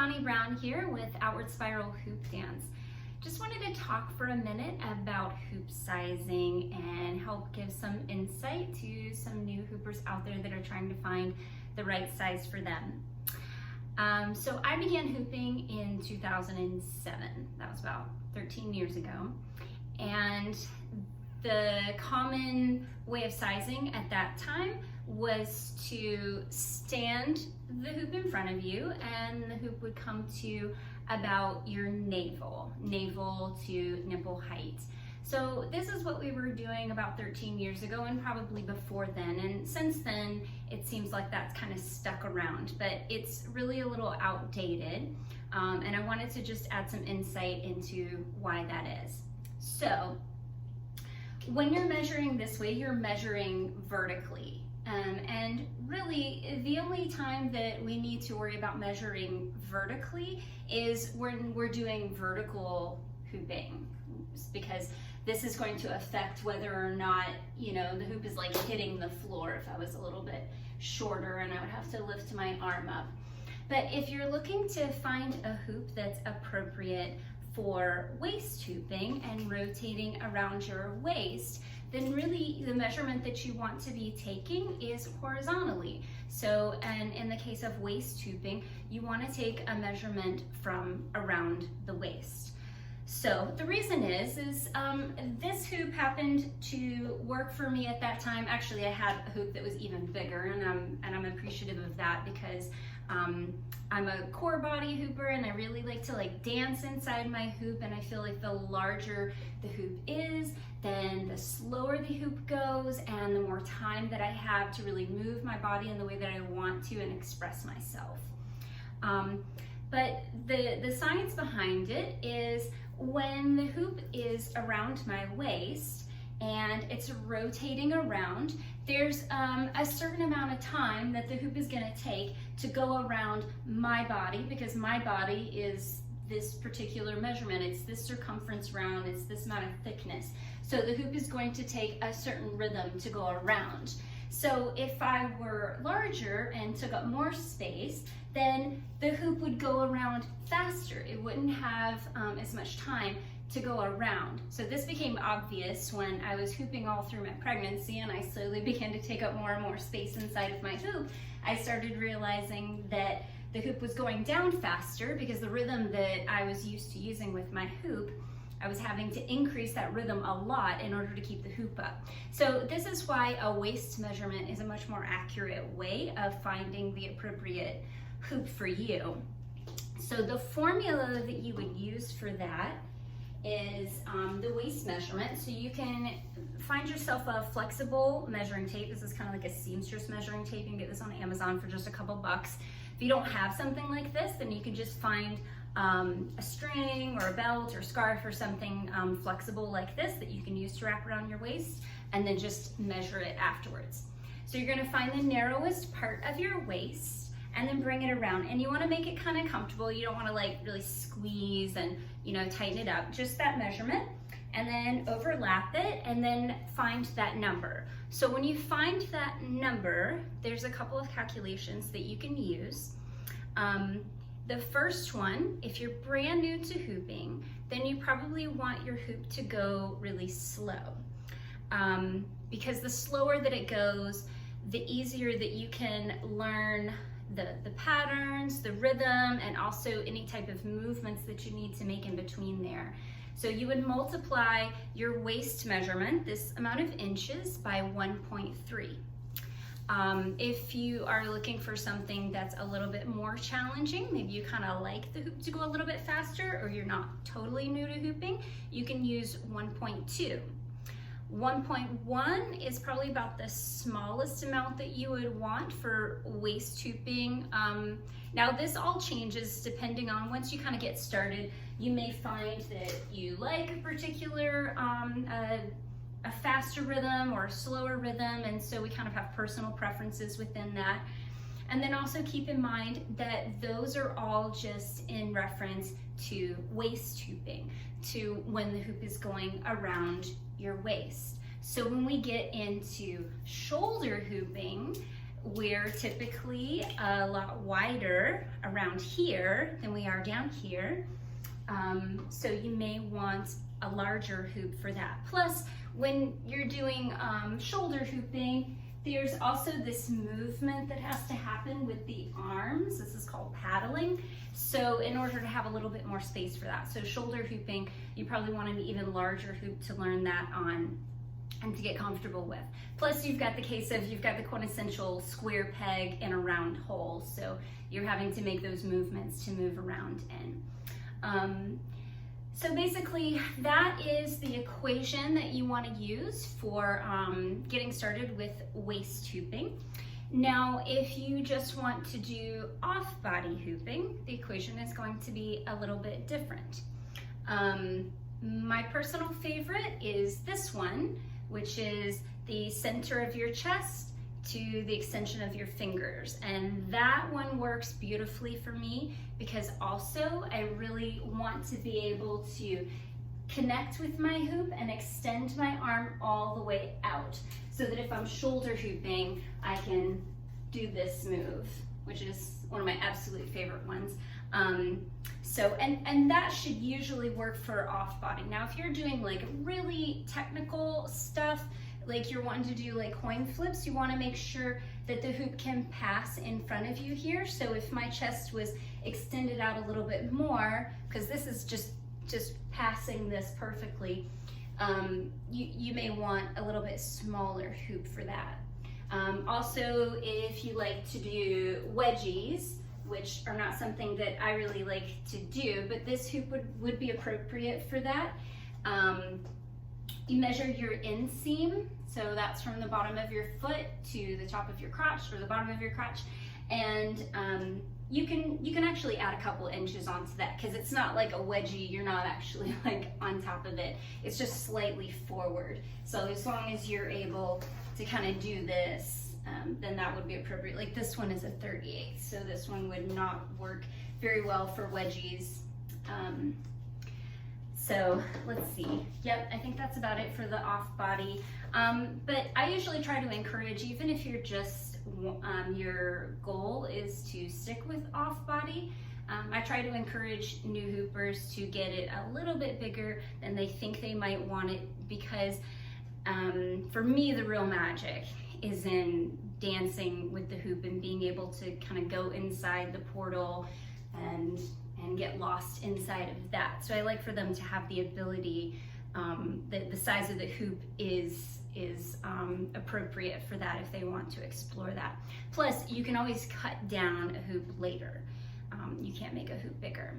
Connie Brown here with Outward Spiral Hoop Dance. Just wanted to talk for a minute about hoop sizing and help give some insight to some new hoopers out there that are trying to find the right size for them. So I began hooping in 2007. That was about 13 years ago. And the common way of sizing at that time was to stand the hoop in front of you, and the hoop would come to about your navel to nipple height. So this is what we were doing about 13 years ago and probably before then, and since then it seems like that's kind of stuck around, but it's really a little outdated, and I wanted to just add some insight into why that is. So when you're measuring this way, you're measuring vertically. And really, the only time that we need to worry about measuring vertically is when we're doing vertical hooping, because this is going to affect whether or not, the hoop is like hitting the floor if I was a little bit shorter and I would have to lift my arm up. But if you're looking to find a hoop that's appropriate for waist hooping and rotating around your waist, then really the measurement that you want to be taking is horizontally. So, and in the case of waist hooping, you want to take a measurement from around the waist. So the reason is this hoop happened to work for me at that time. Actually, I had a hoop that was even bigger, and I'm appreciative of that because I'm a core body hooper and I really like to dance inside my hoop, and I feel like the larger the hoop is, then the slower the hoop goes and the more time that I have to really move my body in the way that I want to and express myself. But the science behind it is when the hoop is around my waist and it's rotating around, there's a certain amount of time that the hoop is going to take to go around my body, because my body is this particular measurement. It's this circumference round, it's this amount of thickness. So the hoop is going to take a certain rhythm to go around. So if I were larger and took up more space, then the hoop would go around faster. It wouldn't have as much time to go around. So this became obvious when I was hooping all through my pregnancy and I slowly began to take up more and more space inside of my hoop. I started realizing that the hoop was going down faster because the rhythm that I was used to using with my hoop, I was having to increase that rhythm a lot in order to keep the hoop up. So this is why a waist measurement is a much more accurate way of finding the appropriate hoop for you. So the formula that you would use for that is the waist measurement. So you can find yourself a flexible measuring tape. This is kind of like a seamstress measuring tape. You can get this on Amazon for just a couple bucks. If you don't have something like this, then you can just find a string or a belt or scarf or something flexible like this that you can use to wrap around your waist, and then just measure it afterwards. So you're going to find the narrowest part of your waist and then bring it around, and you want to make it kind of comfortable. You don't want to really squeeze and tighten it up, just that measurement, and then overlap it and then find that number. So when you find that number, there's a couple of calculations that you can use. The first one, if you're brand new to hooping, then you probably want your hoop to go really slow, because the slower that it goes, the easier that you can learn the patterns, the rhythm, and also any type of movements that you need to make in between there. So you would multiply your waist measurement, this amount of inches, by 1.3. If you are looking for something that's a little bit more challenging, maybe you kind of like the hoop to go a little bit faster, or you're not totally new to hooping, you can use 1.2. 1.1 is probably about the smallest amount that you would want for waist hooping. Now this all changes depending on, once you kind of get started, you may find that you like a particular a faster rhythm or a slower rhythm, and so we kind of have personal preferences within that. And then also keep in mind that those are all just in reference to waist hooping, to when the hoop is going around your waist. So when we get into shoulder hooping, we're typically a lot wider around here than we are down here. So you may want a larger hoop for that. Plus, when you're doing shoulder hooping, there's also this movement that has to happen with the arms. This is called paddling. So in order to have a little bit more space for that. So shoulder hooping, you probably want an even larger hoop to learn that on and to get comfortable with. Plus you've got the case of, you've got the quintessential square peg in a round hole. So you're having to make those movements to move around in. So basically that is the equation that you want to use for getting started with waist hooping. Now, if you just want to do off-body hooping, the equation is going to be a little bit different. My personal favorite is this one, which is the center of your chest to the extension of your fingers. And that one works beautifully for me because also I really want to be able to connect with my hoop and extend my arm all the way out so that if I'm shoulder hooping, I can do this move, which is one of my absolute favorite ones. And that should usually work for off body. Now, if you're doing like really technical stuff, like you're wanting to do like coin flips, you want to make sure that the hoop can pass in front of you here. So if my chest was extended out a little bit more, because this is just passing this perfectly, you may want a little bit smaller hoop for that. Also, if you like to do wedgies, which are not something that I really like to do, but this hoop would be appropriate for that. You measure your inseam, so that's from the bottom of your foot to the top of your crotch or the bottom of your crotch, and you can actually add a couple inches onto that because it's not like a wedgie. You're not actually like on top of it. It's just slightly forward. So as long as you're able to kind of do this, then that would be appropriate. Like this one is a 38, so this one would not work very well for wedgies. So let's see. Yep, I think that's about it for the off body. But I usually try to encourage, even if you're just, your goal is to stick with off body, I try to encourage new hoopers to get it a little bit bigger than they think they might want it, because for me, the real magic is in dancing with the hoop and being able to kind of go inside the portal and get lost inside of that. So I like for them to have the ability, the size of the hoop is appropriate for that if they want to explore that. Plus, you can always cut down a hoop later. You can't make a hoop bigger.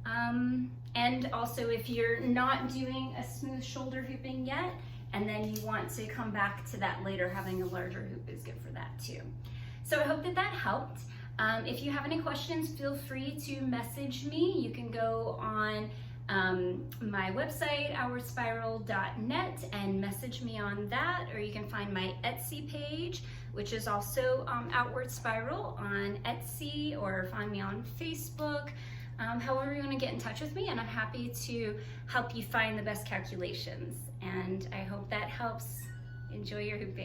And also, if you're not doing a smooth shoulder hooping yet, and then you want to come back to that later, having a larger hoop is good for that too. So I hope that helped. If you have any questions, feel free to message me. You can go on my website, outwardspiral.net, and message me on that, or you can find my Etsy page, which is also Outward Spiral on Etsy, or find me on Facebook. However you want to get in touch with me, and I'm happy to help you find the best calculations. And I hope that helps. Enjoy your hooping.